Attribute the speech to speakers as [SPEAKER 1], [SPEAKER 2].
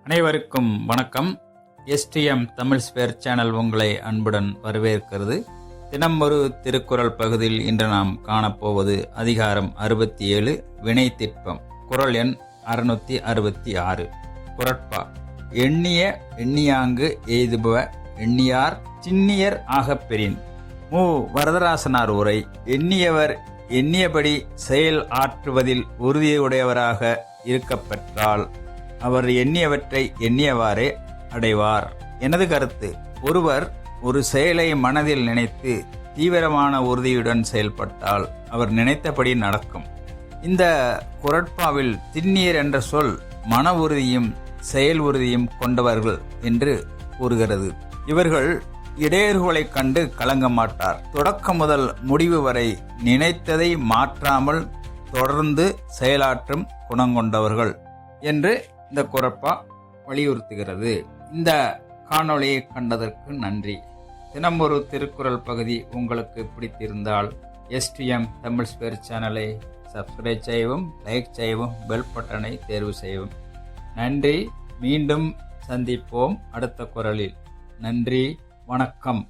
[SPEAKER 1] அனைவருக்கும் வணக்கம். STM Tamil spare channel உங்களை அன்புடன் வரவேற்கிறது. தினம் ஒரு திருக்குறள் பகுதியில் இன்று நாம் காணப்போவது அதிகாரம் 67 வினை திட்பம். குறள் எண் 666. குறட்பா: எண்ணிய எண்ணியாங்கு எய்துப எண்ணியார் சின்னியர் ஆகப்பெறின். மு. வரதராசனார் உரை. எண்ணியவர் எண்ணியபடி செயல் ஆற்றுவதில் உறுதியுடையவராக இருக்கப்பெற்றால் அவர் எண்ணியவற்றை எண்ணியவாறே அடைவார். எனது கருத்து: ஒருவர் ஒரு செயலை மனதில் நினைத்து தீவிரமான உறுதியுடன் செயல்பட்டால் அவர் நினைத்தபடி நடக்கும். இந்த குறட்பாவில் திண்ணியர் என்ற சொல் மன உறுதியும் செயல் உறுதியும் கொண்டவர்கள் என்று கூறுகிறது. இவர்கள் இடையூறுகளைக் கண்டு கலங்க மாட்டார். தொடக்கம் முதல் முடிவு வரை நினைத்ததை மாற்றாமல் தொடர்ந்து செயலாற்றும் குணங்கொண்டவர்கள் என்று இந்த குறட்பா வலியுறுத்துகிறது. இந்த காணொளியை கண்டதற்கு நன்றி. தினம் ஒரு திருக்குறள் பகுதி உங்களுக்கு பிடித்திருந்தால் எஸ்டிஎம் தமிழ் ஸ்பேர் சேனலை சப்ஸ்கிரைப் செய்யவும், லைக் செய்யவும், பெல் பட்டனை தேர்வு செய்யவும். நன்றி. மீண்டும் சந்திப்போம் அடுத்த குறளில். நன்றி, வணக்கம்.